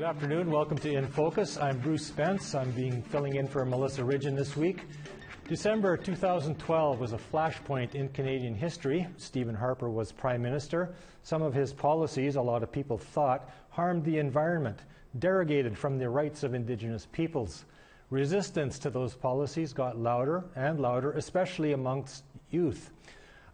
afternoon. Welcome to In Focus. I'm Bruce Spence. I'm filling in for Melissa Ridgen this week. December 2012 was a flashpoint in Canadian history. Stephen Harper was Prime Minister. Some of his policies, a lot of people thought, harmed the environment, derogated from the rights of Indigenous peoples. Resistance to those policies got louder and louder, especially amongst youth.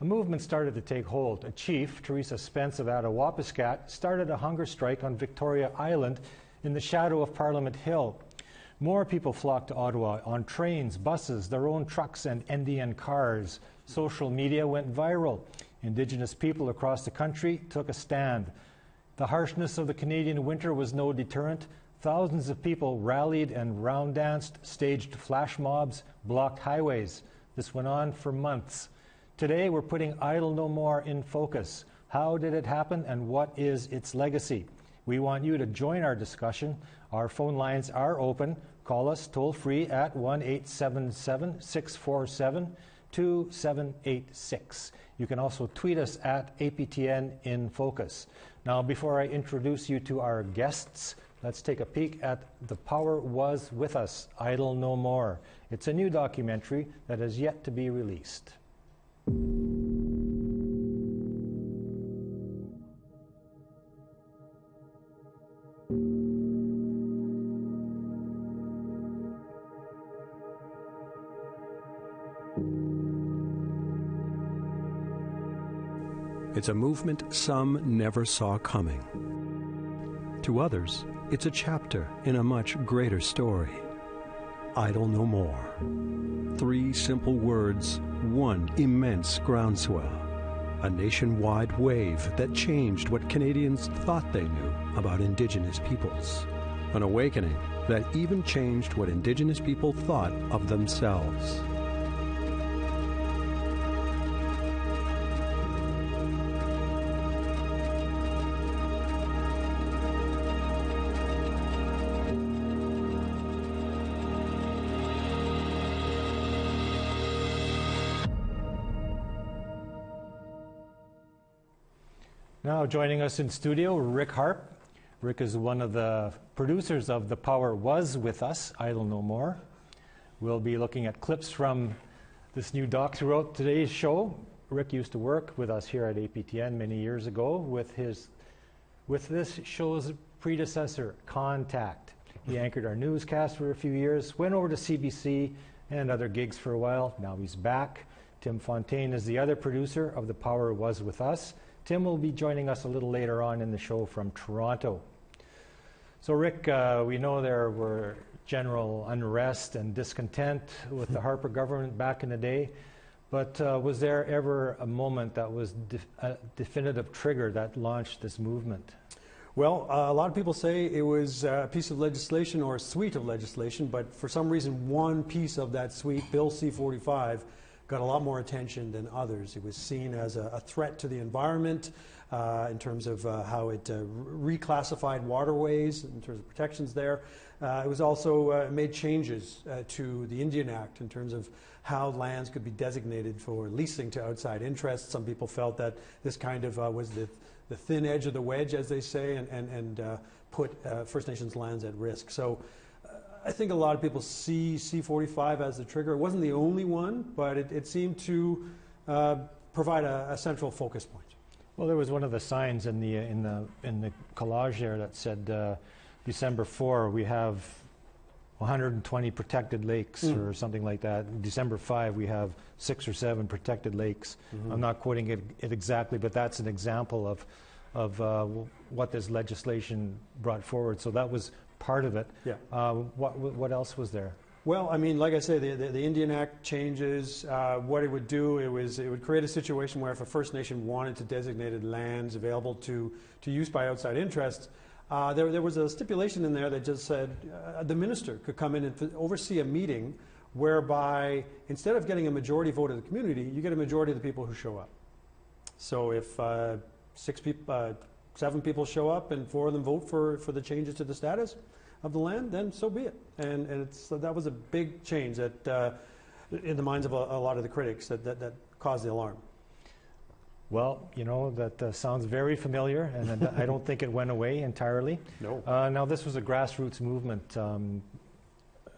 A movement started to take hold. A chief, Teresa Spence of Attawapiskat, started a hunger strike on Victoria Island in the shadow of Parliament Hill. More people flocked to Ottawa on trains, buses, their own trucks and NDN cars. Social media went viral. Indigenous people across the country took a stand. The harshness of the Canadian winter was no deterrent. Thousands of people rallied and round danced, staged flash mobs, blocked highways. This went on for months. Today, we're putting Idle No More in focus. How did it happen and what is its legacy? We want you to join our discussion. Our phone lines are open. Call us toll-free at 1-877-647-2786. You can also tweet us at APTN InFocus. Now, before I introduce you to our guests, let's take a peek at The Power Was With Us, Idle No More. It's a new documentary that has yet to be released. It's a movement some never saw coming. To others, it's a chapter in a much greater story. Idle no more. 3 simple words, one immense groundswell. A nationwide wave that changed what Canadians thought they knew about Indigenous peoples. An awakening that even changed what Indigenous people thought of themselves. Now joining us in studio, Rick Harp. Rick is one of the producers of The Power Was With Us, Idle No More. We'll be looking at clips from this new doc throughout today's show. Rick used to work with us here at APTN many years ago with this show's predecessor, Contact. He anchored our newscast for a few years, went over to CBC and other gigs for a while. Now he's back. Tim Fontaine is the other producer of The Power Was With Us. Tim will be joining us a little later on in the show from Toronto. So Rick, we know there were general unrest and discontent with the Harper government back in the day, but was there ever a moment that was a definitive trigger that launched this movement? Well, a lot of people say it was a piece of legislation or a suite of legislation, but for some reason one piece of that suite, Bill C-45, got a lot more attention than others. It was seen as a threat to the environment in terms of how it reclassified waterways, in terms of protections there. It was also made changes to the Indian Act in terms of how lands could be designated for leasing to outside interests. Some people felt that this kind of was the thin edge of the wedge, as they say, and put First Nations lands at risk. So I think a lot of people see C-45 as the trigger. It wasn't the only one, but it seemed to provide a central focus point. Well, there was one of the signs in the collage there that said December 4 we have 120 protected lakes or something like that. December 5 we have 6 or 7 protected lakes. I'm not quoting it exactly, but that's an example of what this legislation brought forward. So that was part of it. Yeah. What else was there? Well, I mean, like I say, the Indian Act changes. What it would do, it would create a situation where if a First Nation wanted to designated lands available to use by outside interests, there was a stipulation in there that just said the minister could come in and oversee a meeting whereby instead of getting a majority vote of the community, you get a majority of the people who show up. So if 7 people show up and 4 of them vote for the changes to the status of the land, then so be it. And that was a big change that in the minds of a lot of the critics that caused the alarm. Well, you know, that sounds very familiar, and I don't think it went away entirely. No. Now, this was a grassroots movement.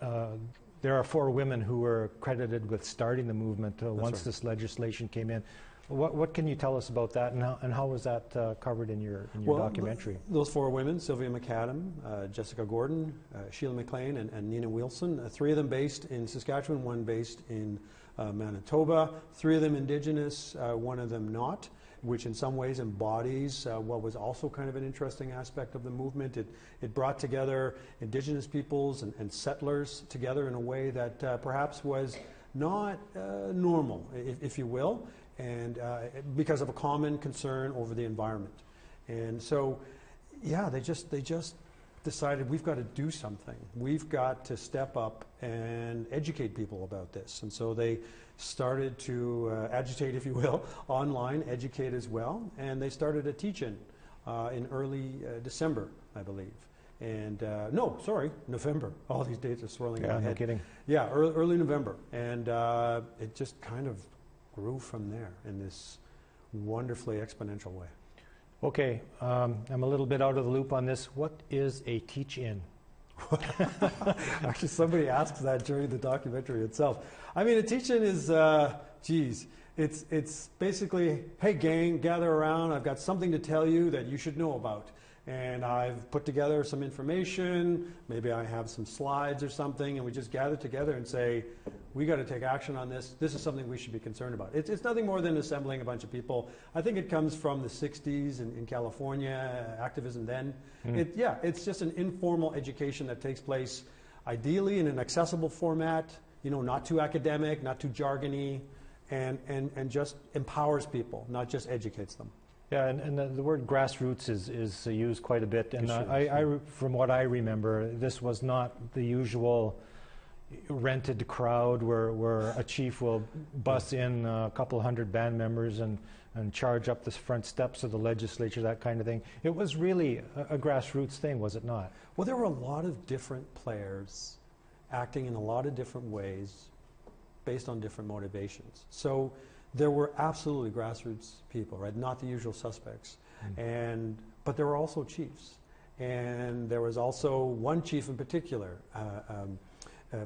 There are 4 women who were credited with starting the movement once right. this legislation came in. What can you tell us about that, and how was that covered in your documentary? Those 4 women, Sylvia McAdam, Jessica Gordon, Sheila McLean, and Nina Wilson, 3 of them based in Saskatchewan, 1 based in Manitoba, 3 of them Indigenous, 1 of them not, which in some ways embodies what was also kind of an interesting aspect of the movement. It brought together Indigenous peoples and settlers together in a way that perhaps was not normal, if you will, and because of a common concern over the environment. And so, yeah, they just decided we've got to do something. We've got to step up and educate people about this. And so they started to agitate, if you will, online, educate as well. And they started a teach-in in early December, I believe. And November. All these dates are swirling in my head. No kidding. Yeah, early November. And it just kind of grew from there in this wonderfully exponential way. Okay, I'm a little bit out of the loop on this. What is a teach-in? Actually, somebody asked that during the documentary itself. I mean, a teach-in is, it's basically, hey gang, gather around. I've got something to tell you that you should know about. And I've put together some information, maybe I have some slides or something, and we just gather together and say, we got to take action on this. This is something we should be concerned about. It's nothing more than assembling a bunch of people. I think it comes from the 60s in California, activism then. It's just an informal education that takes place ideally in an accessible format, you know, not too academic, not too jargony, and just empowers people, not just educates them. Yeah, and the word grassroots is used quite a bit. And from what I remember, this was not the usual rented crowd where a chief will bus in a couple hundred band members and charge up the front steps of the legislature, that kind of thing. It was really a grassroots thing, was it not? Well, there were a lot of different players acting in a lot of different ways based on different motivations. So there were absolutely grassroots people, right? Not the usual suspects. But there were also chiefs. And there was also one chief in particular,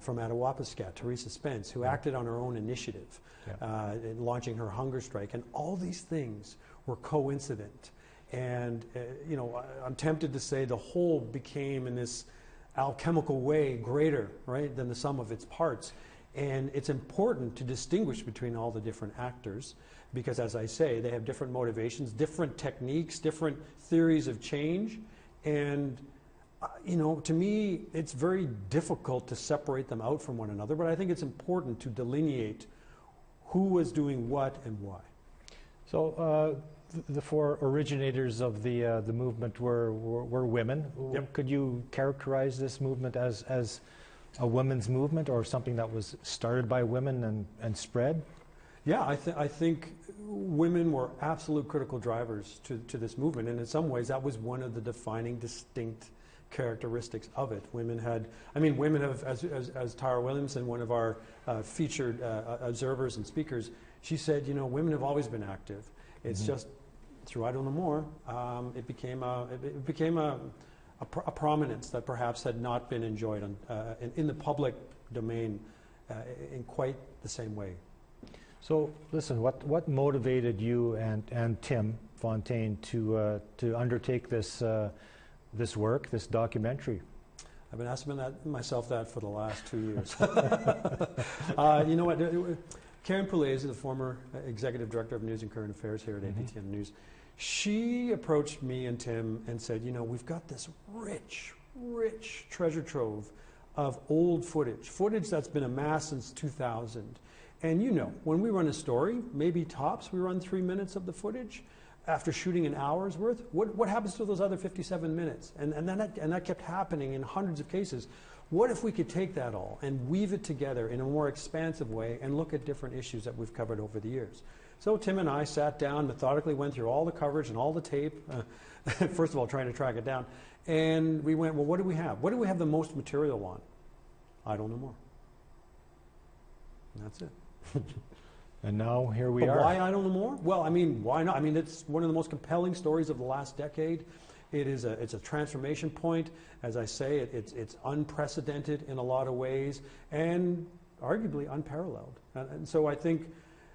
from Attawapiskat, Teresa Spence, who acted on her own initiative, in launching her hunger strike. And all these things were coincident. And, I'm tempted to say the whole became, in this alchemical way, greater, right, than the sum of its parts. And it's important to distinguish between all the different actors because, as I say, they have different motivations, different techniques, different theories of change. And, to me, it's very difficult to separate them out from one another, but I think it's important to delineate who was doing what and why. So the 4 originators of the movement were women. Yep. Could you characterize this movement as a women's movement or something that was started by women and spread? Yeah, I think women were absolute critical drivers to this movement, and in some ways that was one of the defining distinct characteristics of it. Women have, as Tara Williamson, one of our featured observers and speakers, she said, women have always been active. It's just through I Don't Know More, it became a prominence that perhaps had not been enjoyed in the public domain in quite the same way. So, listen, what motivated you and Tim Fontaine to undertake this work, this documentary? I've been asking myself that for the last 2 years. You know what? Karen Pugliese, the former executive director of News and Current Affairs here at APTN News, she approached me and Tim and said, we've got this rich treasure trove of old footage that's been amassed since 2000. And when we run a story, maybe tops, we run 3 minutes of the footage after shooting an hour's worth. What happens to those other 57 minutes? And that kept happening in hundreds of cases. What if we could take that all and weave it together in a more expansive way and look at different issues that we've covered over the years? So Tim and I sat down, methodically went through all the coverage and all the tape, first of all trying to track it down, and we went, well, what do we have? What do we have the most material on? I Don't Know More. And that's it. And now here we But are. why Idle No More? Well, I mean, why not? I mean, it's one of the most compelling stories of the last decade. It's a transformation point. As I say, it's unprecedented in a lot of ways and arguably unparalleled. And so I think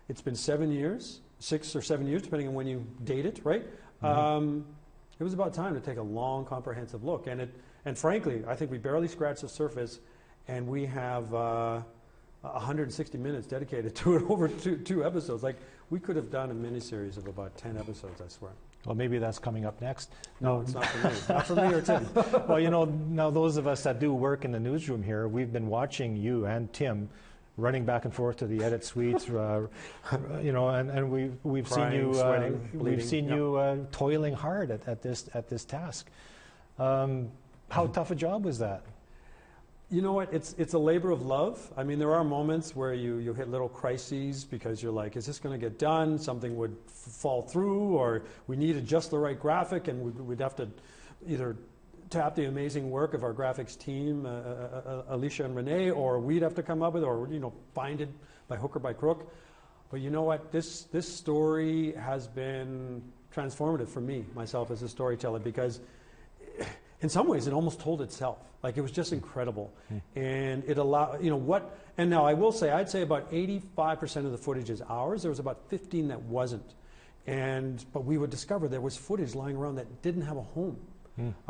it's been 7 years, 6 or 7 years, depending on when you date it, right? It was about time to take a long, comprehensive look. And frankly, I think we barely scratched the surface, and we have 160 minutes dedicated to it over two episodes. Like, we could have done a miniseries of about 10 episodes, I swear. Well, maybe that's coming up next. No, it's not for me. Not for me or Tim. Well, you know, now those of us that do work in the newsroom here, we've been watching you and Tim running back and forth to the edit suites, you know, and we've Crying, seen you sweating, bleeding. we've seen you toiling hard at this task. How tough a job was that? You know what? It's a labor of love. I mean, there are moments where you hit little crises because you're like, is this going to get done? Something would fall through, or we needed just the right graphic, and we'd have to either tap the amazing work of our graphics team, Alicia and Renee, or we'd have to come up with, or find it by hook or by crook. But you know what? This story has been transformative for me, myself as a storyteller, because in some ways it almost told itself. Like, it was just incredible. And it allowed, and now I will say, I'd say about 85% of the footage is ours. There was about 15 that wasn't. But we would discover there was footage lying around that didn't have a home.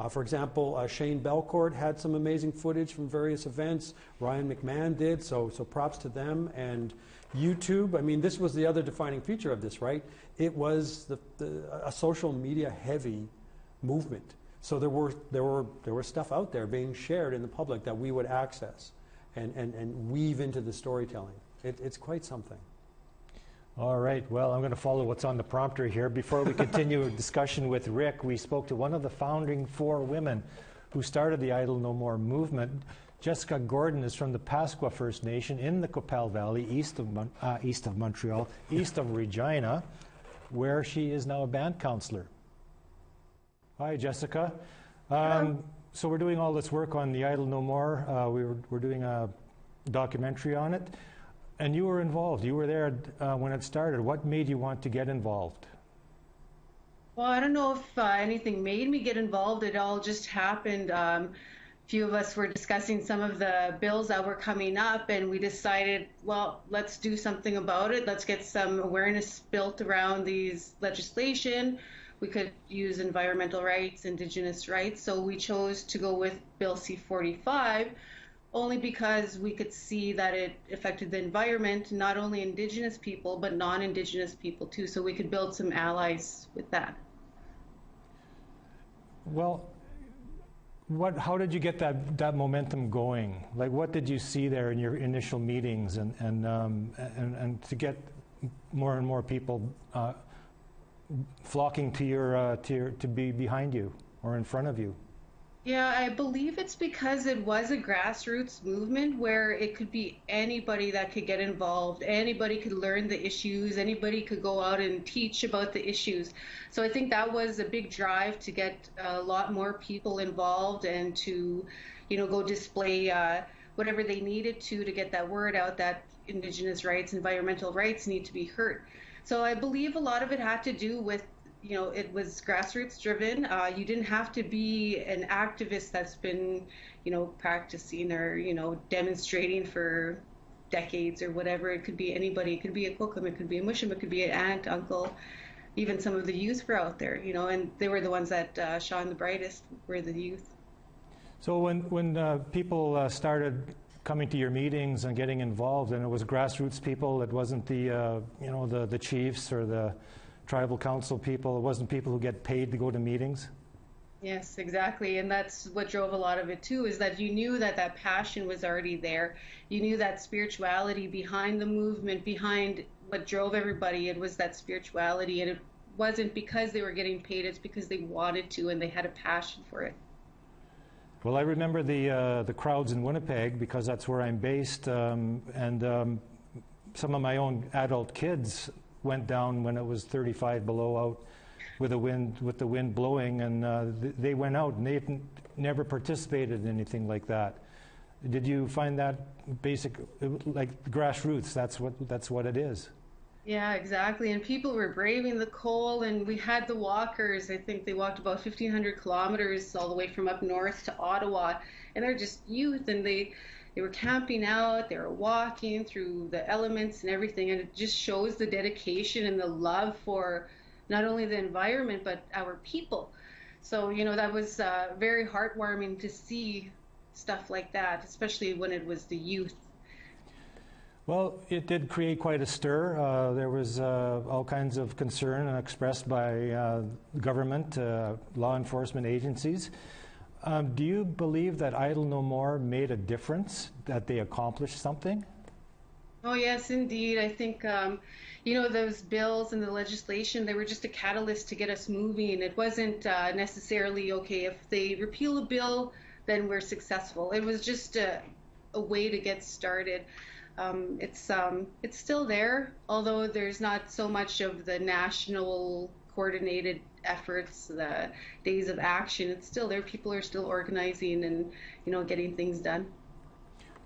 For example, Shane Belcourt had some amazing footage from various events. Ryan McMahon did, so props to them. And YouTube, I mean, this was the other defining feature of this, right? It was a social media heavy movement. So there were stuff out there being shared in the public that we would access and weave into the storytelling. It's quite something. All right, well, I'm going to follow what's on the prompter here. Before we continue a discussion with Rick, we spoke to one of the founding 4 women who started the Idle No More movement. Jessica Gordon is from the Pasqua First Nation in the Qu'Appelle Valley, east of Montreal, east of Regina, where she is now a band counselor. Hi, Jessica. So we're doing all this work on the Idle No More. We're doing a documentary on it. And you were involved. You were there when it started. What made you want to get involved? Well, I don't know if anything made me get involved. It all just happened. A few of us were discussing some of the bills that were coming up, and we decided, well, let's do something about it. Let's get some awareness built around these legislation. We could use environmental rights, Indigenous rights. So we chose to go with Bill C-45, only because we could see that it affected the environment, not only Indigenous people, but non-Indigenous people too. So we could build some allies with that. Well, how did you get that momentum going? Like, what did you see there in your initial meetings, and to get more and more people flocking to be behind you or in front of you? Yeah, I believe it's because it was a grassroots movement where it could be anybody that could get involved. Anybody could learn the issues. Anybody could go out and teach about the issues. So I think that was a big drive to get a lot more people involved and to, go display whatever they needed to get that word out that Indigenous rights, environmental rights need to be heard. So I believe a lot of it had to do with it was grassroots driven. You didn't have to be an activist that's been, practicing or, demonstrating for decades or whatever. It could be anybody. It could be a Quilcum. It could be a Mushum. It could be an aunt, uncle. Even some of the youth were out there, and they were the ones that shone the brightest were the youth. So when people started coming to your meetings and getting involved, and it was grassroots people, it wasn't the chiefs or the tribal council people, it wasn't people who get paid to go to meetings? Yes, exactly. And that's what drove a lot of it too, is that you knew that passion was already there. You knew that spirituality behind the movement, behind what drove everybody. It was that spirituality, and it wasn't because they were getting paid, it's because they wanted to and they had a passion for it. Well, I remember the crowds in Winnipeg because that's where I'm based, and some of my own adult kids went down when it was 35 below out with the wind blowing, and they went out and they never participated in anything like that. Did you find that basic, like grassroots? That's what it is. Yeah, exactly. And people were braving the cold, and we had the walkers. I think they walked about 1,500 kilometers all the way from up north to Ottawa, and they're just youth, and they were camping out, they were walking through the elements and everything, and it just shows the dedication and the love for not only the environment but our people. So, that was very heartwarming to see stuff like that, especially when it was the youth. Well, it did create quite a stir. There was all kinds of concern expressed by government, law enforcement agencies. Do you believe that Idle No More made a difference, that they accomplished something? Oh, yes, indeed. I think, those bills and the legislation, they were just a catalyst to get us moving. It wasn't necessarily, okay, if they repeal a bill, then we're successful. It was just a way to get started. It's still there, although there's not so much of the national coordinated efforts, the days of action. It's still there. People are still organizing and, getting things done.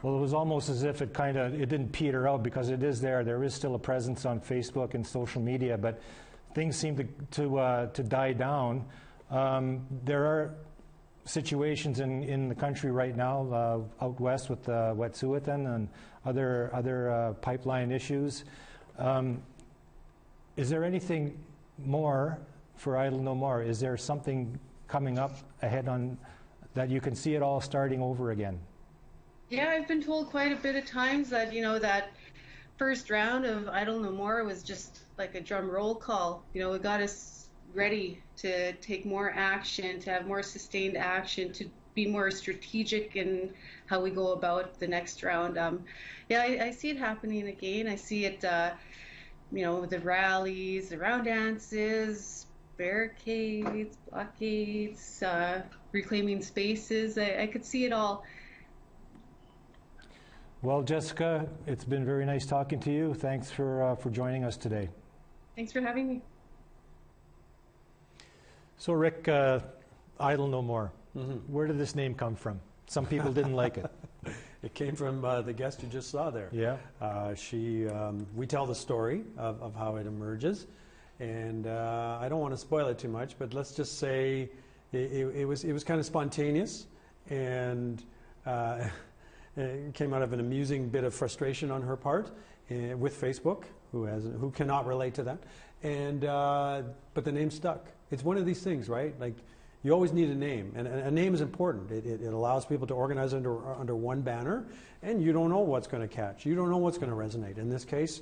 Well, it was almost as if it didn't peter out, because it is there. There is still a presence on Facebook and social media, but things seem to die down. There are situations in the country right now, out west with Wet'suwet'en and other pipeline issues. Is there anything more for Idle No More? Is there something coming up ahead on that you can see it all starting over again? Yeah, I've been told quite a bit of times that, that first round of Idle No More was just like a drum roll call. It got us ready to take more action, to have more sustained action, to be more strategic in how we go about the next round. I see it happening again. I see it, the rallies, the round dances, barricades, blockades, reclaiming spaces. I could see it all. Well, Jessica, it's been very nice talking to you. Thanks for joining us today. Thanks for having me. So, Rick, Idle No More. Mm-hmm. Where did this name come from? Some people didn't like it. It came from the guest you just saw there. Yeah. We tell the story of how it emerges, and I don't want to spoil it too much, but let's just say it was kind of spontaneous, and it came out of an amusing bit of frustration on her part with Facebook, who cannot relate to that, and but the name stuck. It's one of these things, right? Like, you always need a name, and a name is important. It allows people to organize under one banner, and you don't know what's going to catch. You don't know what's going to resonate. In this case,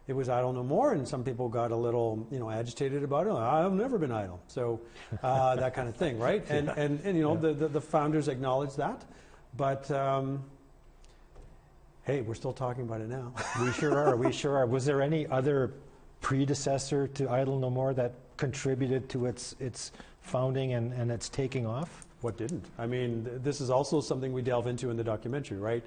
it was Idle No More, and some people got a little, agitated about it. I've never been idle, so that kind of thing, right? And the founders acknowledged that, but hey, we're still talking about it now. We sure are. We sure are. Was there any other predecessor to Idle No More that contributed to its founding and its taking off? What didn't? I mean, this is also something we delve into in the documentary, right?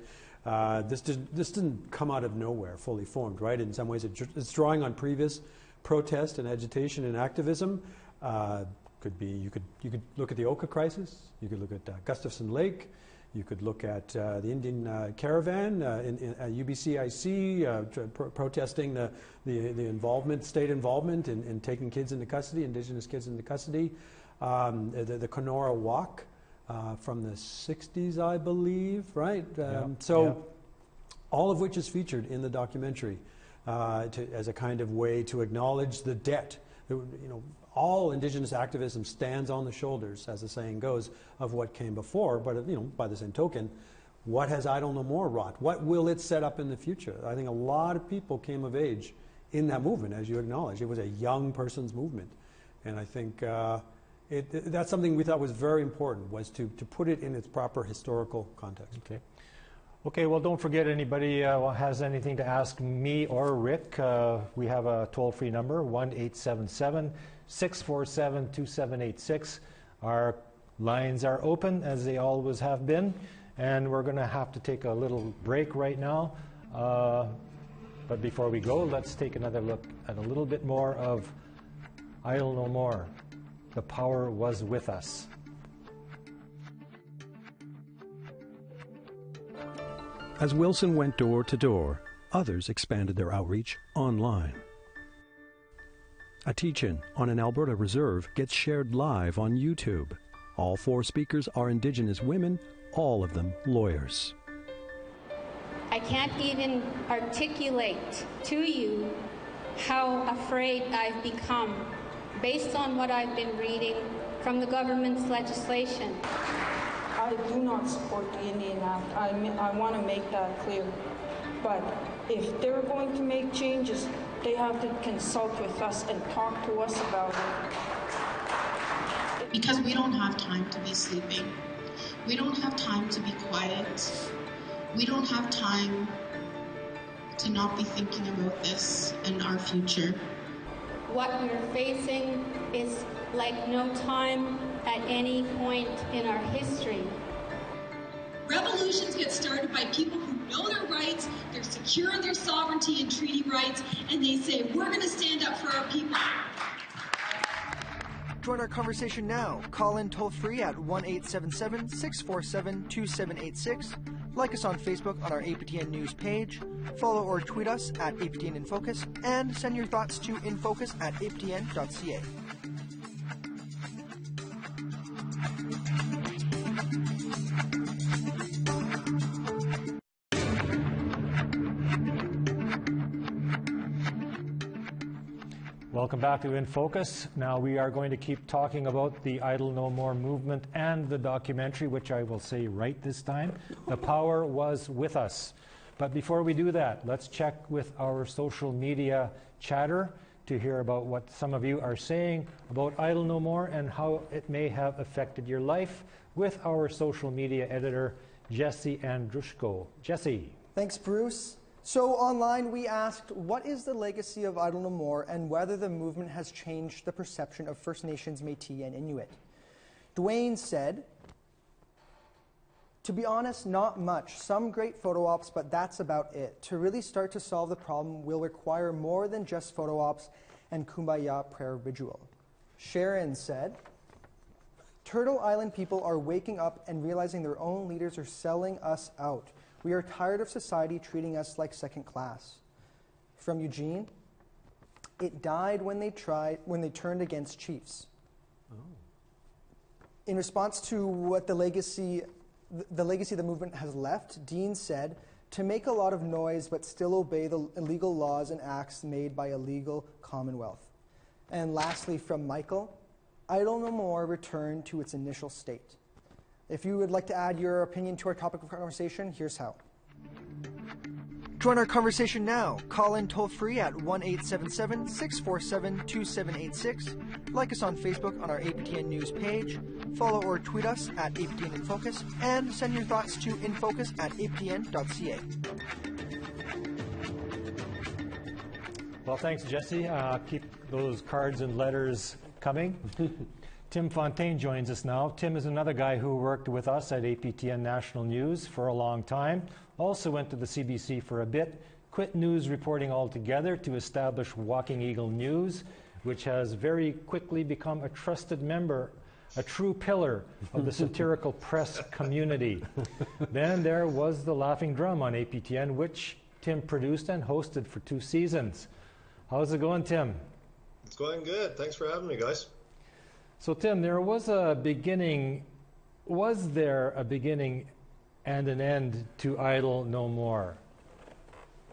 This didn't come out of nowhere, fully formed, right? In some ways, it's drawing on previous protest and agitation and activism. Could be you could look at the Oka crisis. You could look at Gustafson Lake. You could look at the Indian caravan in UBCIC protesting the state involvement in taking kids into custody, Indigenous kids into custody. The Kenora Walk from the 60s, I believe, right? All of which is featured in the documentary as a kind of way to acknowledge the debt. All Indigenous activism stands on the shoulders, as the saying goes, of what came before. But by the same token, what has Idle No More wrought? What will it set up in the future? I think a lot of people came of age in that movement, as you acknowledge. It was a young person's movement, and I think that's something we thought was very important, was to put it in its proper historical context. Okay, well, don't forget, anybody has anything to ask me or Rick, we have a toll-free number, 1-877-647-2786. Our lines are open, as they always have been, and we're going to have to take a little break right now. But before we go, let's take another look at a little bit more of Idle No More. The power was with us. As Wilson went door to door, others expanded their outreach online. A teach-in on an Alberta reserve gets shared live on YouTube. All 4 speakers are Indigenous women, all of them lawyers. I can't even articulate to you how afraid I've become based on what I've been reading from the government's legislation. I do not support the Indian Act. I want to make that clear. But if they're going to make changes, they have to consult with us and talk to us about it. Because we don't have time to be sleeping. We don't have time to be quiet. We don't have time to not be thinking about this and our future. What we're facing is like no time at any point in our history. Revolutions get started by people who know their rights, they're secure in their sovereignty and treaty rights, and they say, we're going to stand up for our people. Join our conversation now. Call in toll-free at 1-877-647-2786. Like us on Facebook on our APTN News page. Follow or tweet us at APTN InFocus. And send your thoughts to infocus@aptn.ca. Welcome back to In Focus. Now we are going to keep talking about the Idle No More movement and the documentary, which I will say right this time. The power was with us. But before we do that, let's check with our social media chatter to hear about what some of you are saying about Idle No More and how it may have affected your life with our social media editor, Jesse Andrushko. Jesse. Thanks, Bruce. So online we asked, what is the legacy of Idle No More and whether the movement has changed the perception of First Nations, Métis, and Inuit? Dwayne said, to be honest, not much. Some great photo ops, but that's about it. To really start to solve the problem will require more than just photo ops and kumbaya prayer ritual. Sharon said, Turtle Island people are waking up and realizing their own leaders are selling us out. We are tired of society treating us like second class. From Eugene, it died when they turned against chiefs. Oh. In response to what the legacy the movement has left, Dean said, to make a lot of noise but still obey the illegal laws and acts made by a legal commonwealth. And lastly, from Michael, Idle No More returned to its initial state. If you would like to add your opinion to our topic of conversation, here's how. Join our conversation now. Call in toll-free at 1-877-647-2786. Like us on Facebook on our APTN News page. Follow or tweet us at APTN InFocus. And send your thoughts to infocus@aptn.ca. Well, thanks, Jesse. Keep those cards and letters coming. Tim Fontaine joins us now. Tim is another guy who worked with us at APTN National News for a long time. Also went to the CBC for a bit, quit news reporting altogether to establish Walking Eagle News, which has very quickly become a trusted member, a true pillar of the satirical press community. Then there was The Laughing Drum on APTN, which Tim produced and hosted for 2 seasons. How's it going, Tim? It's going good. Thanks for having me, guys. So, Tim, there was a beginning. Was there a beginning and an end to Idle No More?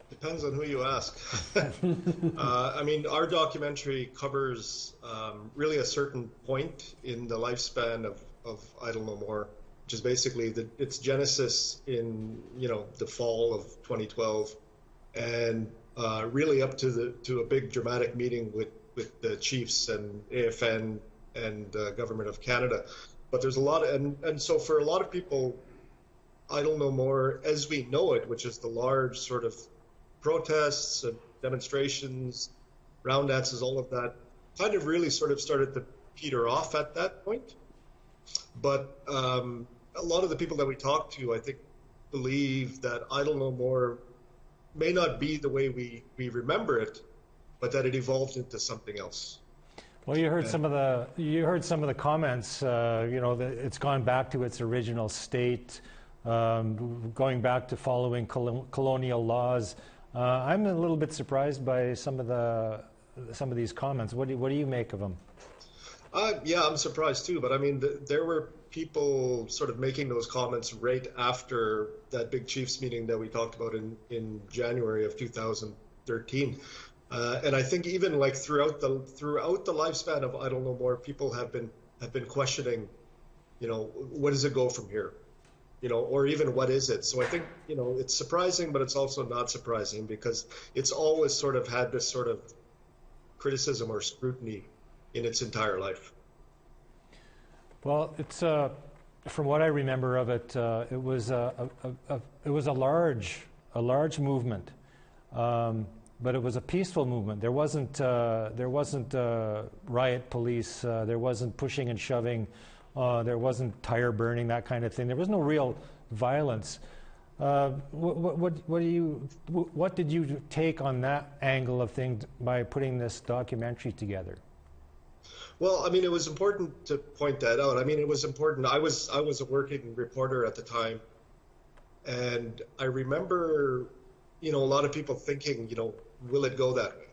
Depends on who you ask. I mean, our documentary covers really a certain point in the lifespan of Idle No More, which is basically its genesis in the fall of 2012, and really up to a big dramatic meeting with the chiefs and AFN and Government of Canada. But there's a lot, and so for a lot of people, Idle No More, as we know it, which is the large sort of protests and demonstrations, round dances, all of that, kind of really sort of started to peter off at that point. But a lot of the people that we talked to, I think, believe that Idle No More may not be the way we remember it, but that it evolved into something else. Well, you heard some of the comments. That it's gone back to its original state, going back to following colonial laws. I'm a little bit surprised by some of the some of these comments. What do you make of them? Yeah, I'm surprised too. But I mean, there were people sort of making those comments right after that big Chiefs meeting that we talked about in January of 2013. And I think even like throughout the lifespan of Idle No More, people have been questioning, where does it go from here? Or even what is it? So I think, it's surprising, but it's also not surprising because it's always sort of had this sort of criticism or scrutiny in its entire life. Well, it's from what I remember of it, it was a large movement, but it was a peaceful movement. There wasn't riot police. There wasn't pushing and shoving. There wasn't tire burning, that kind of thing. There was no real violence. What did you take on that angle of things by putting this documentary together? Well, I mean, it was important to point that out. I mean, it was important. I was a working reporter at the time, and I remember, a lot of people thinking, will it go that way?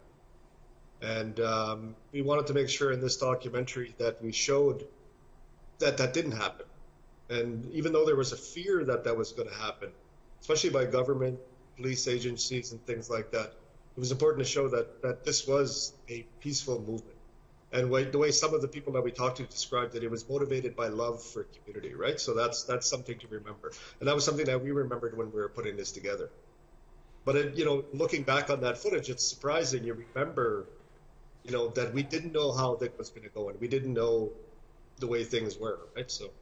And we wanted to make sure in this documentary that we showed that didn't happen. And even though there was a fear that was going to happen, especially by government, police agencies, and things like that, it was important to show that this was a peaceful movement. And the way some of the people that we talked to described it was motivated by love for community, right? So that's something to remember. And that was something that we remembered when we were putting this together. But, looking back on that footage, it's surprising. You remember, that we didn't know how that was going to go, and we didn't know the way things were, right? So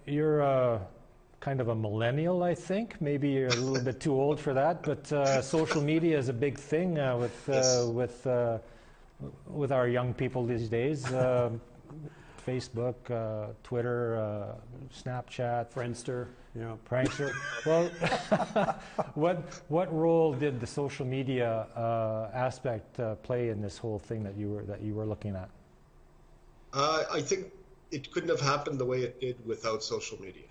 you're kind of a millennial, I think. Maybe you're a little bit too old for that, but social media is a big thing with our young people these days. Facebook, Twitter, Snapchat, Friendster, Prankster. Well, what role did the social media aspect play in this whole thing that you were looking at? I think it couldn't have happened the way it did without social media.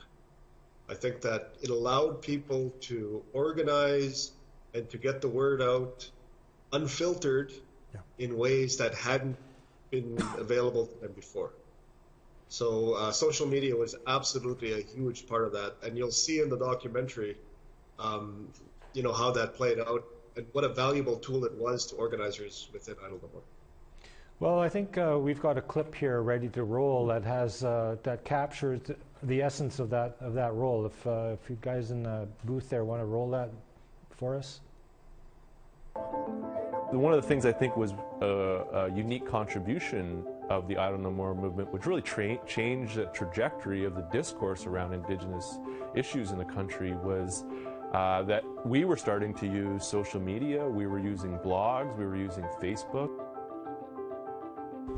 I think that it allowed people to organize and to get the word out unfiltered in ways that hadn't been available to them before. So social media was absolutely a huge part of that. And you'll see in the documentary, how that played out and what a valuable tool it was to organizers within Idle No More. Well, I think we've got a clip here ready to roll that has that captures the essence of that role. If you guys in the booth there want to roll that for us. One of the things I think was a unique contribution of the Idle No More movement, which really changed the trajectory of the discourse around Indigenous issues in the country, was that we were starting to use social media. We were using blogs. We were using Facebook.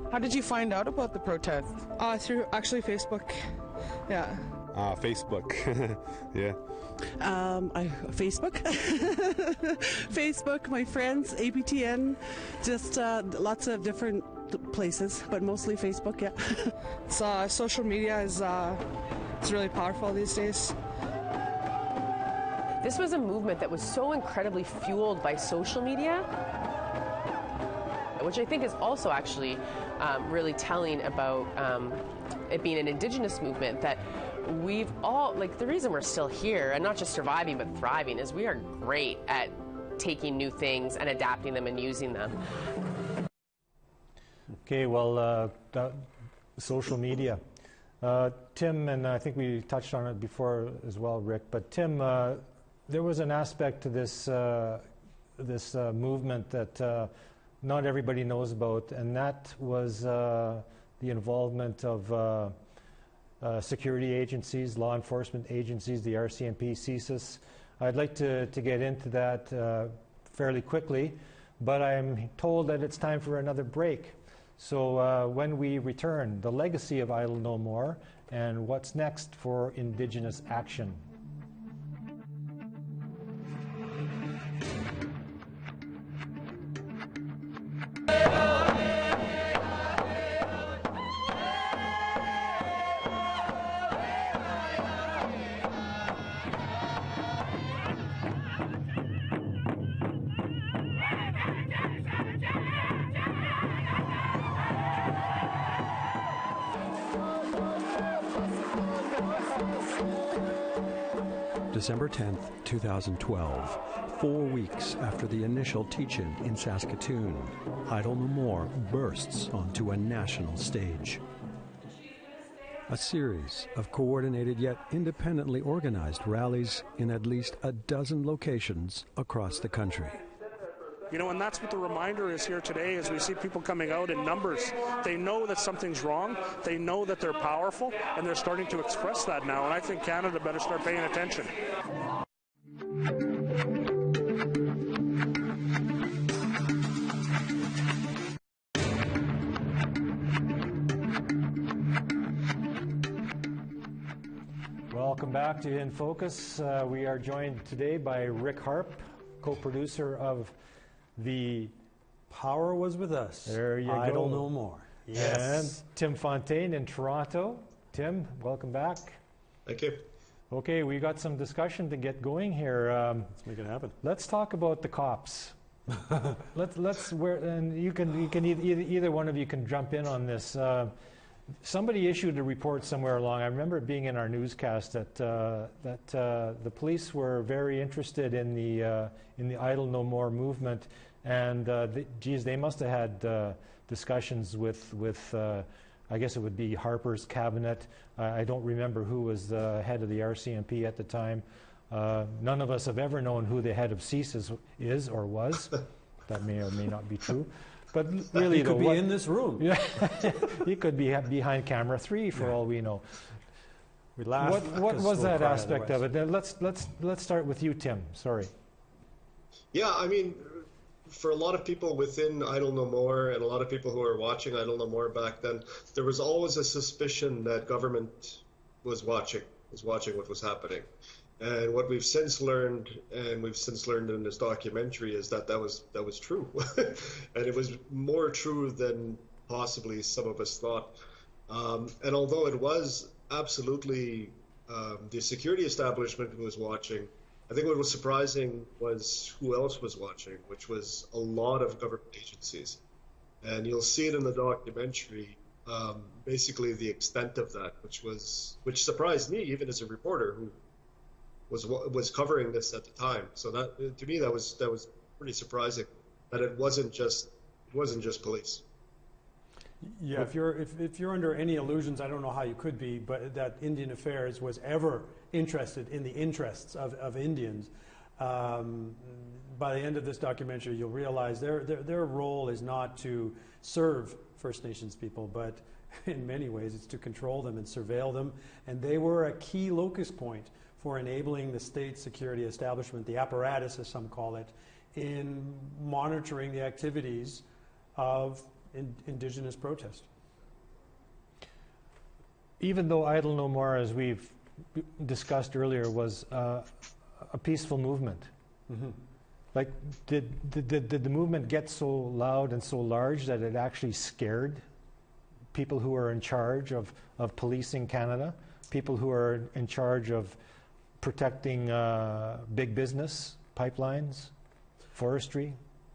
How did you find out about the protest? Through actually Facebook. Yeah. Facebook. Yeah. Facebook. Facebook, my friends, APTN, just lots of different places, but mostly Facebook, yeah. It's, social media is it's really powerful these days. This was a movement that was so incredibly fueled by social media, which I think is also actually really telling about it being an Indigenous movement, that we've all, the reason we're still here, and not just surviving but thriving, is we are great at taking new things and adapting them and using them. Okay, well, social media. Tim, and I think we touched on it before as well, Rick, but Tim, there was an aspect to this movement that not everybody knows about, and that was the involvement of security agencies, law enforcement agencies, the RCMP, CSIS. I'd like to get into that fairly quickly, but I'm told that it's time for another break. So when we return, the legacy of Idle No More and what's next for Indigenous action. December 10th, 2012, 4 weeks after the initial teach-in in Saskatoon, Idle No More bursts onto a national stage. A series of coordinated yet independently organized rallies in at least a dozen locations across the country. You know, and that's what the reminder is here today as we see people coming out in numbers. They know that something's wrong, they know that they're powerful, and they're starting to express that now, and I think Canada better start paying attention. Welcome back to In Focus. We are joined today by Rick Harp, co-producer of The Power Was With Us. There you Idle go. No More. Yes. And Tim Fontaine in Toronto. Tim, welcome back. Thank you. Okay, we got some discussion to get going here. Let's make it happen. Let's talk about the cops. And you can either one of you can jump in on this. Somebody issued a report somewhere along. I remember it being in our newscast that the police were very interested in the Idle No More movement, and they must have had discussions with I guess it would be Harper's cabinet. I don't remember who was the head of the RCMP at the time. None of us have ever known who the head of CIS is or was. That may or may not be true. But really, he could be in this room. Yeah, he could be behind camera 3 for all we know. We laugh. What was that aspect of it? Let's start with you, Tim. Sorry. Yeah, I mean, for a lot of people within Idle No More and a lot of people who were watching Idle No More back then, there was always a suspicion that government was watching what was happening. And what we've since learned, and we've since learned in this documentary, is that was true. And it was more true than possibly some of us thought. And although it was absolutely the security establishment who was watching, I think what was surprising was who else was watching, which was a lot of government agencies. And you'll see it in the documentary, basically the extent of that, which surprised me even as a reporter who was covering this at the time. So that, to me, that was pretty surprising, that it wasn't just police. Yeah, if you're under any illusions, I don't know how you could be, but that Indian Affairs was ever interested in the interests of Indians. By the end of this documentary, you'll realize their role is not to serve First Nations people, but in many ways it's to control them and surveil them. And they were a key locus point for enabling the state security establishment, the apparatus as some call it, in monitoring the activities of Indigenous protest. Even though Idle No More, as we've discussed earlier, was a peaceful movement, like did the movement get so loud and so large that it actually scared people who are in charge of policing Canada, people who are in charge of protecting big business, pipelines, forestry?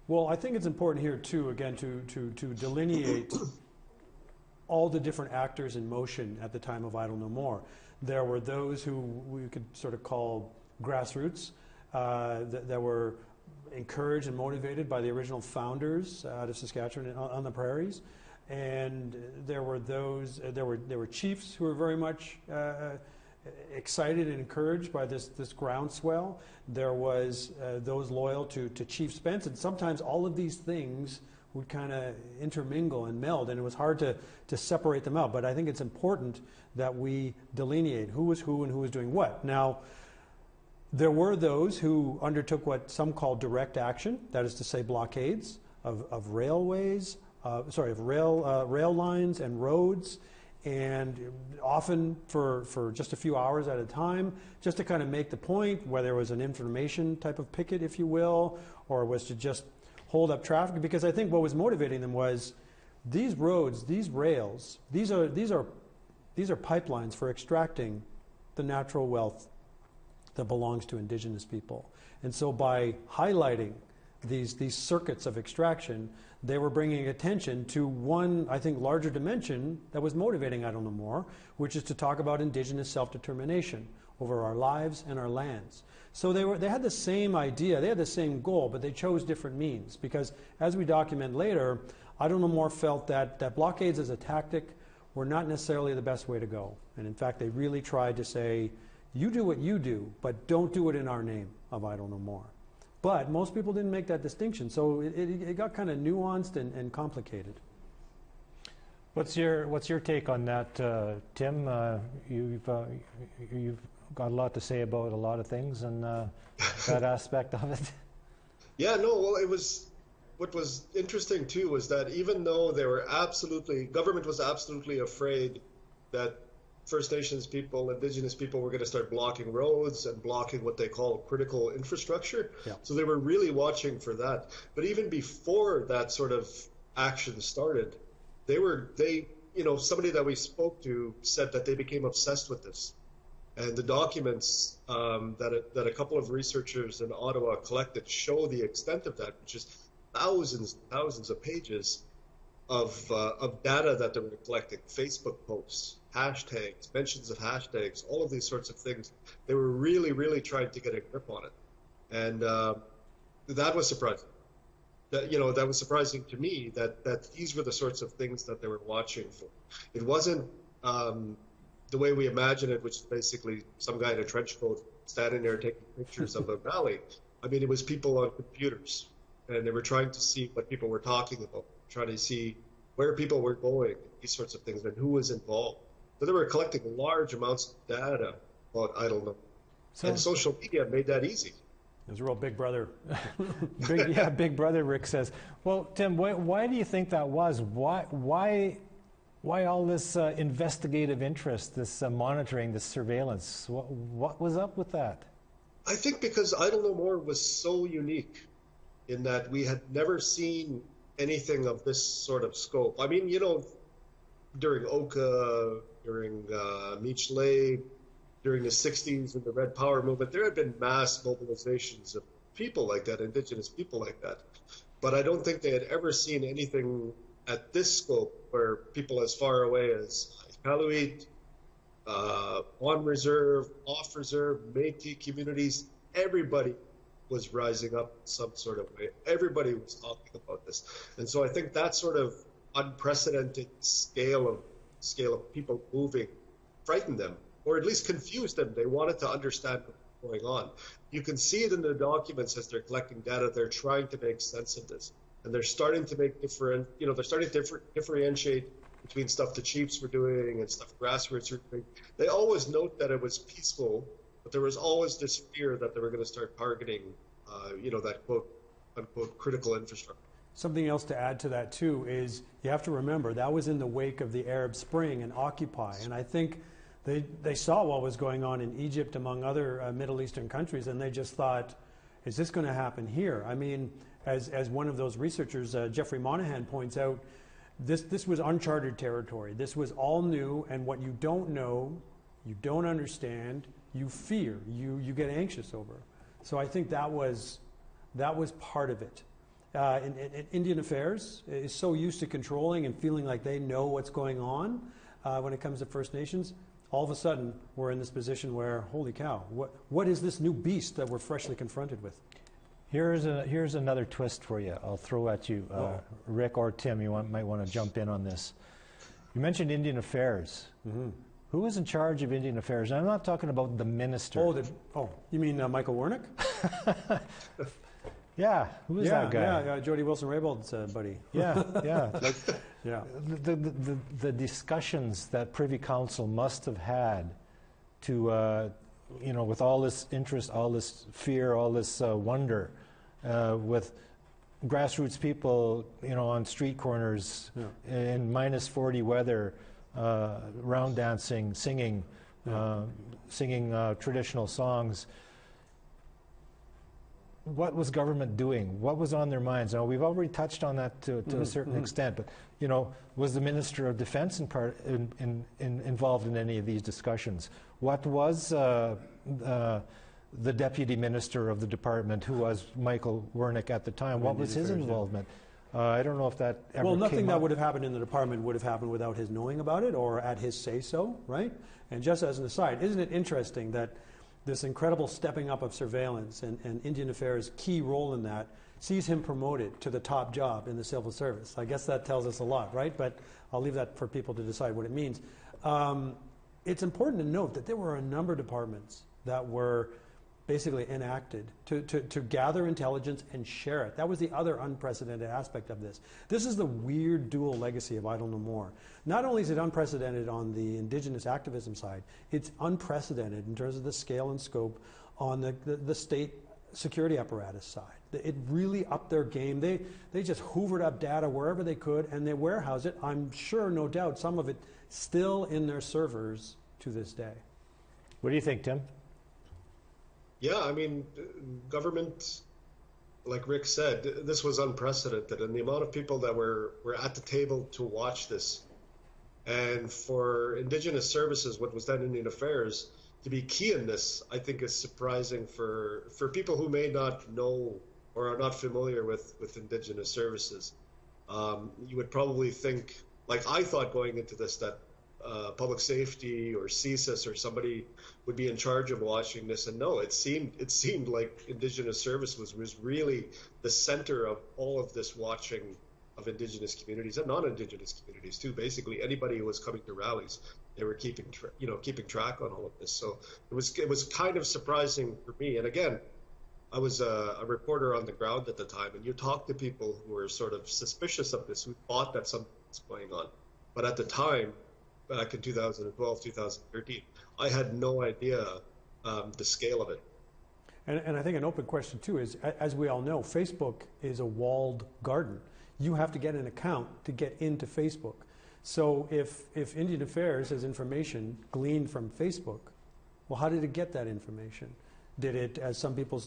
Well, I think it's important here too, again, to delineate all the different actors in motion at the time of Idle No More. There were those who we could sort of call grassroots, that were encouraged and motivated by the original founders out of Saskatchewan on the prairies, and there were those, there were chiefs who were very much excited and encouraged by this groundswell. There was those loyal to Chief Spence, and sometimes all of these things would kind of intermingle and meld, and it was hard to separate them out. But I think it's important that we delineate who was who and who was doing what. Now, there were those who undertook what some call direct action, that is to say blockades of railways, rail lines and roads, and often for just a few hours at a time, just to kind of make the point, whether it was an information type of picket, if you will, or was to just hold up traffic. Because I think what was motivating them was these roads, these rails, these are pipelines for extracting the natural wealth that belongs to Indigenous people. And so by highlighting these circuits of extraction, they were bringing attention to one, I think, larger dimension that was motivating I Don't Know More, which is to talk about Indigenous self-determination over our lives and our lands. So they had the same idea, they had the same goal, but they chose different means, because as we document later, I Don't Know More felt that blockades as a tactic were not necessarily the best way to go. And in fact, they really tried to say, you do what you do, but don't do it in our name of I Don't Know More. But most people didn't make that distinction, so it got kind of nuanced and complicated. What's your take on that, Tim? You've got a lot to say about a lot of things and that aspect of it. Yeah, no, well, what was interesting too was that even though government was absolutely afraid that First Nations people, Indigenous people were going to start blocking roads and blocking what they call critical infrastructure. Yeah. So they were really watching for that. But even before that sort of action started, somebody that we spoke to said that they became obsessed with this. And the documents that a couple of researchers in Ottawa collected show the extent of that, which is thousands of pages of data that they were collecting, Facebook posts, hashtags, mentions of hashtags, all of these sorts of things. They were really, really trying to get a grip on it. And that was surprising. That was surprising to me that these were the sorts of things that they were watching for. It wasn't the way we imagine it, which is basically some guy in a trench coat standing there taking pictures of a rally. I mean, it was people on computers, and they were trying to see what people were talking about, trying to see where people were going, these sorts of things, and who was involved. So they were collecting large amounts of data about I Don't Know. And social media made that easy. It was a real big brother. Big brother, Rick says. Well, Tim, why do you think that was? Why all this investigative interest, this monitoring, this surveillance? What was up with that? I think because I Don't Know More was so unique in that we had never seen anything of this sort of scope. I mean, during Oka, during Meech Lake, during the 60s and the Red Power movement, there had been mass mobilizations of people like that, Indigenous people like that. But I don't think they had ever seen anything at this scope where people as far away as Iqaluit, on reserve, off reserve, Métis communities, everybody was rising up in some sort of way. Everybody was talking about this. And so I think that sort of unprecedented scale of people moving frightened them, or at least confused them. They wanted to understand what was going on. You can see it in the documents as they're collecting data. They're trying to make sense of this, and they're starting to make differentiate between stuff the chiefs were doing and stuff grassroots were doing. They always note that it was peaceful, but there was always this fear that they were going to start targeting, that quote unquote critical infrastructure. Something else to add to that too is you have to remember that was in the wake of the Arab Spring and Occupy, and I think they saw what was going on in Egypt among other Middle Eastern countries, and they just thought, is this going to happen here? I mean, as one of those researchers, Jeffrey Monahan, points out, this was uncharted territory. This was all new, and what you don't know, you don't understand, you fear, you get anxious over. So I think that was part of it. In Indian Affairs is so used to controlling and feeling like they know what's going on when it comes to First Nations. All of a sudden, we're in this position where, holy cow, what is this new beast that we're freshly confronted with? Here's another twist for you. I'll throw at you, Rick or Tim. You might want to jump in on this. You mentioned Indian Affairs. Mm-hmm. Who was in charge of Indian Affairs? And I'm not talking about the minister. You mean Michael Wernick? Yeah, who is that guy? Yeah, Jody Wilson-Raybald's buddy. Yeah. Yeah. The discussions that Privy Council must have had to, with all this interest, all this fear, all this wonder, with grassroots people, on street corners in minus 40 weather, round dancing, singing traditional songs. What was government doing? What was on their minds? Now, we've already touched on that to a certain extent, but was the Minister of Defense involved in any of these discussions? What was the deputy minister of the department, who was Michael Wernick at the time. What was his involvement? I don't know if that ever Well, nothing came that up. would have happened in the department would have happened without his knowing about it or at his say-so, right? And just as an aside, isn't it interesting that this incredible stepping up of surveillance and Indian Affairs' key role in that sees him promoted to the top job in the civil service? I guess that tells us a lot, right? But I'll leave that for people to decide what it means. It's important to note that there were a number of departments that were basically enacted to gather intelligence and share it. That was the other unprecedented aspect of this. This is the weird dual legacy of Idle No More. Not only is it unprecedented on the Indigenous activism side, it's unprecedented in terms of the scale and scope on the state security apparatus side. It really upped their game. They just hoovered up data wherever they could, and they warehouse it. I'm sure, no doubt, some of it still in their servers to this day. What do you think, Tim? Yeah, I mean, government, like Rick said, this was unprecedented, and the amount of people that were at the table to watch this, and for Indigenous services, what was done in Indian Affairs, to be key in this, I think is surprising for people who may not know or are not familiar with Indigenous services. You would probably think, like I thought going into this, that public safety or CSIS or somebody would be in charge of watching this, and no, it seemed like Indigenous service was really the center of all of this watching of Indigenous communities and non-Indigenous communities too. Basically, anybody who was coming to rallies, they were keeping track on all of this. So it was kind of surprising for me. And again, I was a reporter on the ground at the time, and you talk to people who were sort of suspicious of this, who thought that something was going on. But at the time, back in 2012, 2013, I had no idea the scale of it. And I think an open question too is, as we all know, Facebook is a walled garden. You have to get an account to get into Facebook. So if Indian Affairs has information gleaned from Facebook, well, how did it get that information? Did it, as some people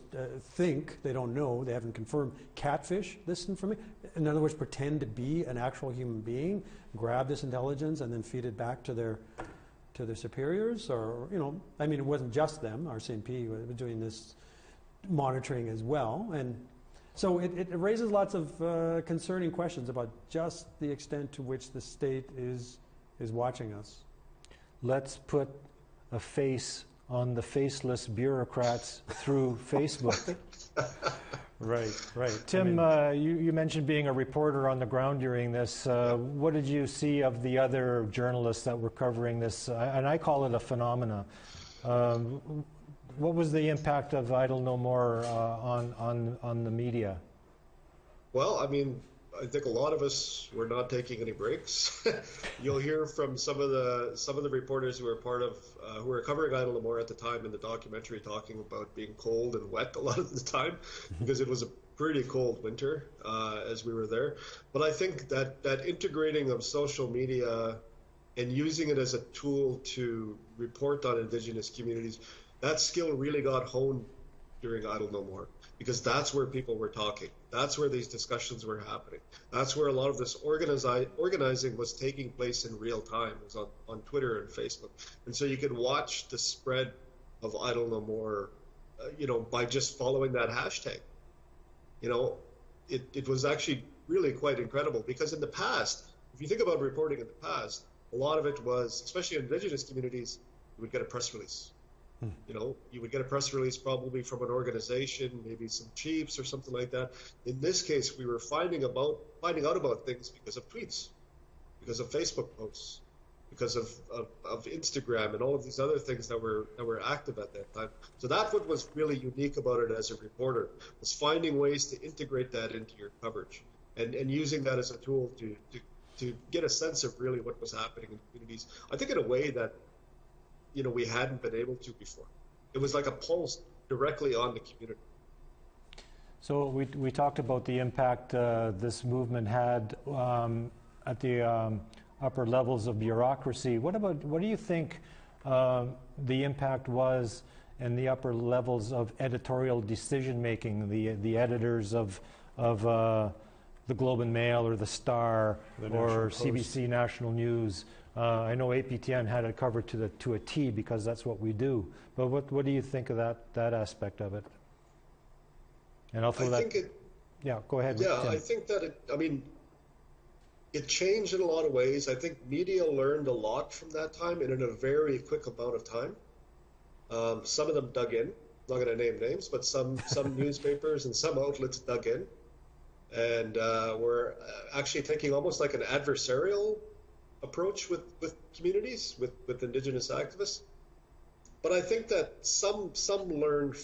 think, they don't know, they haven't confirmed, catfish this information? In other words, pretend to be an actual human being, grab this intelligence, and then feed it back to their superiors? Or, I mean, it wasn't just them. RCMP was doing this monitoring as well. And so it raises lots of concerning questions about just the extent to which the state is watching us. Let's put a face on the faceless bureaucrats through Facebook. Right. Tim, you mentioned being a reporter on the ground during this. What did you see of the other journalists that were covering this? And I call it a phenomena. What was the impact of Idle No More on the media? Well, I mean, I think a lot of us were not taking any breaks. You'll hear from some of the reporters who were part of who were covering Idle No More at the time in the documentary, talking about being cold and wet a lot of the time because it was a pretty cold winter as we were there. But I think that integrating of social media and using it as a tool to report on Indigenous communities, that skill really got honed during Idle No More, because that's where people were talking. That's where these discussions were happening. That's where a lot of this organizing was taking place in real time. It was on Twitter and Facebook. And so you could watch the spread of Idle No More, by just following that hashtag. It was actually really quite incredible, because in the past, if you think about reporting in the past, a lot of it was, especially in Indigenous communities, you would get a press release. You would get a press release probably from an organization, maybe some chiefs or something like that. In this case, we were finding out about things because of tweets, because of Facebook posts, because of Instagram and all of these other things that were active at that time. So that's what was really unique about it as a reporter, was finding ways to integrate that into your coverage and using that as a tool to get a sense of really what was happening in communities. I think in a way that we hadn't been able to before. It was like a pulse directly on the community. So we talked about the impact this movement had at the upper levels of bureaucracy. What do you think the impact was in the upper levels of editorial decision making? The editors of the Globe and Mail or the Star or CBC National News. I know APTN had it covered to a T because that's what we do. But what do you think of that aspect of it? And I'll throw that. Yeah, go ahead. Yeah, Tim. I think that it changed in a lot of ways. I think media learned a lot from that time and in a very quick amount of time. Some of them dug in. I'm not going to name names, but some newspapers and some outlets dug in and were actually taking almost like an adversarial approach with communities, with Indigenous activists. But I think that some learned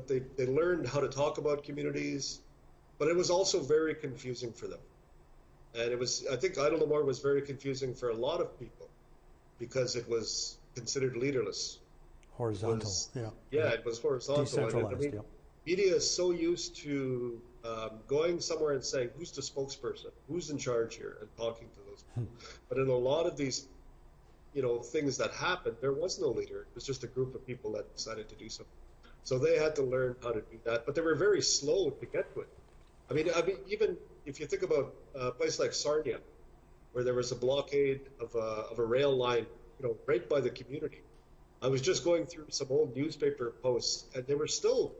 they learned how to talk about communities, but it was also very confusing for them. And I think Idle No More was very confusing for a lot of people because it was considered leaderless. Horizontal, Yeah, it was horizontal. Decentralized, Media is so used to going somewhere and saying, who's the spokesperson? Who's in charge here? And talking to those people. But in a lot of these, things that happened, there was no leader. It was just a group of people that decided to do something. So they had to learn how to do that. But they were very slow to get to it. I mean, even if you think about a place like Sarnia, where there was a blockade of a rail line, right by the community. I was just going through some old newspaper posts, and they were still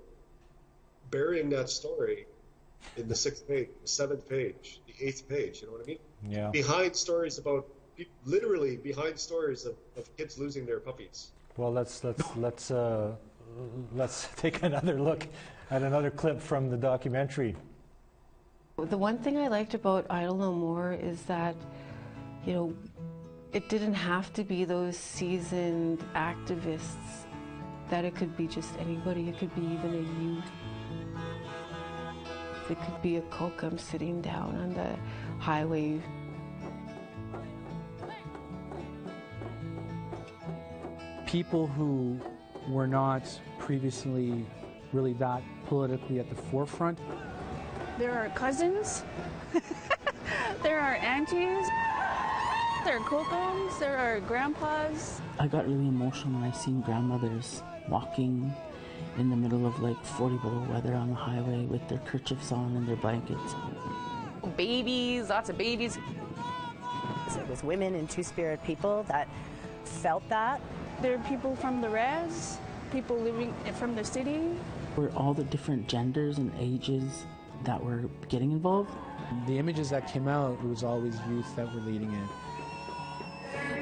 burying that story in the 6th page, the 7th page, the 8th page. You know what I mean? Yeah. Behind stories literally behind stories of kids losing their puppies. Well, let's take another look at another clip from the documentary. The one thing I liked about Idle No More is that, it didn't have to be those seasoned activists, that it could be just anybody. It could be even a youth. It could be a kokum sitting down on the highway. People who were not previously really that politically at the forefront. There are cousins, there are aunties, there are kokums, there are grandpas. I got really emotional when I seen grandmothers walking in the middle of like 40 below weather on the highway with their kerchiefs on and their blankets. Babies, lots of babies. It was women and Two-Spirit people that felt that. There are people from the res, people living from the city. Were all the different genders and ages that were getting involved. The images that came out, it was always youth that were leading it.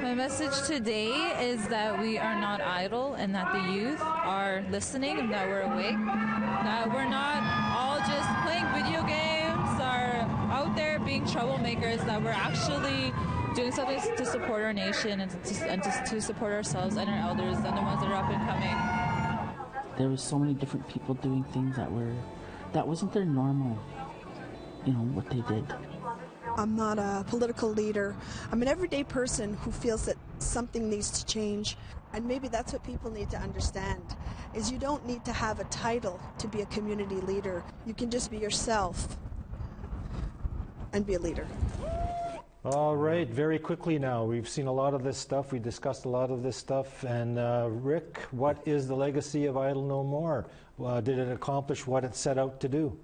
My message today is that we are not idle and that the youth are listening and that we're awake, that we're not all just playing video games or out there being troublemakers, that we're actually doing something to support our nation and to support ourselves and our elders and the ones that are up and coming. There was so many different people doing things that wasn't their normal, what they did. I'm not a political leader. I'm an everyday person who feels that something needs to change. And maybe that's what people need to understand, is you don't need to have a title to be a community leader. You can just be yourself and be a leader. All right, very quickly now. We've seen a lot of this stuff. We discussed a lot of this stuff. And Rick, what is the legacy of Idle No More? Did it accomplish what it set out to do?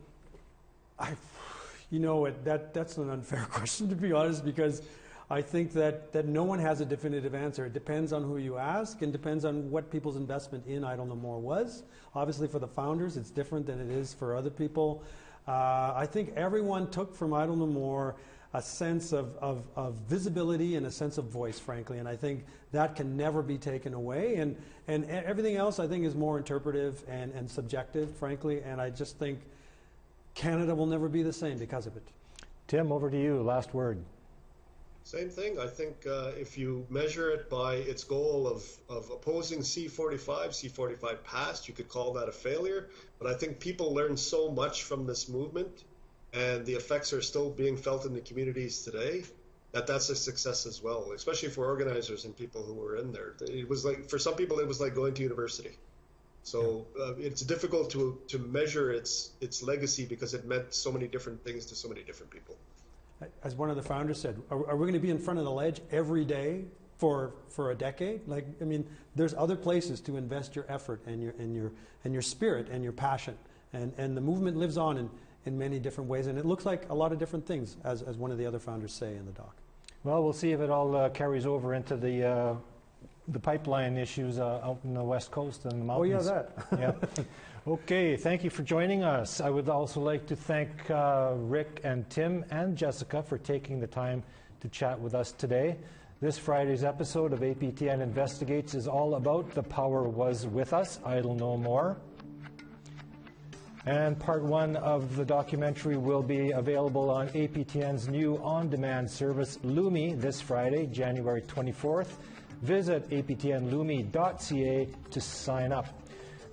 That's an unfair question, to be honest, because I think that no one has a definitive answer. It depends on who you ask and depends on what people's investment in Idle No More was. Obviously, for the founders, it's different than it is for other people. I think everyone took from Idle No More a sense of visibility and a sense of voice, frankly, and I think that can never be taken away. And everything else, I think, is more interpretive and subjective, frankly, and I just think Canada will never be the same because of it. Tim, over to you. Last word. Same thing. I think if you measure it by its goal of opposing C45 passed, you could call that a failure. But I think people learned so much from this movement, and the effects are still being felt in the communities today, that's a success as well, especially for organizers and people who were in there. It was like, for some people, it was like going to university. So it's difficult to measure its legacy because it meant so many different things to so many different people. As one of the founders said, are we going to be in front of the ledge every day for a decade? There's other places to invest your effort and your spirit and your passion, and the movement lives on in many different ways, and it looks like a lot of different things, as one of the other founders say in the doc. Well, we'll see if it all carries over into the pipeline issues out in the West Coast and the mountains. Oh, yeah, that. Yeah. Okay, thank you for joining us. I would also like to thank Rick and Tim and Jessica for taking the time to chat with us today. This Friday's episode of APTN Investigates is all about The Power Was With Us, Idle No More. And part 1 of the documentary will be available on APTN's new on-demand service, Lumi, this Friday, January 24th. Visit aptnlumi.ca to sign up.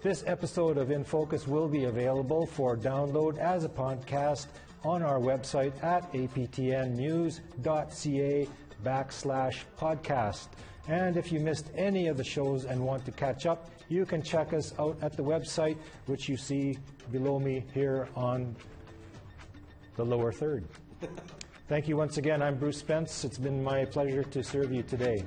This episode of In Focus will be available for download as a podcast on our website at aptnnews.ca/podcast. And if you missed any of the shows and want to catch up, you can check us out at the website, which you see below me here on the lower third. Thank you once again. I'm Bruce Spence. It's been my pleasure to serve you today.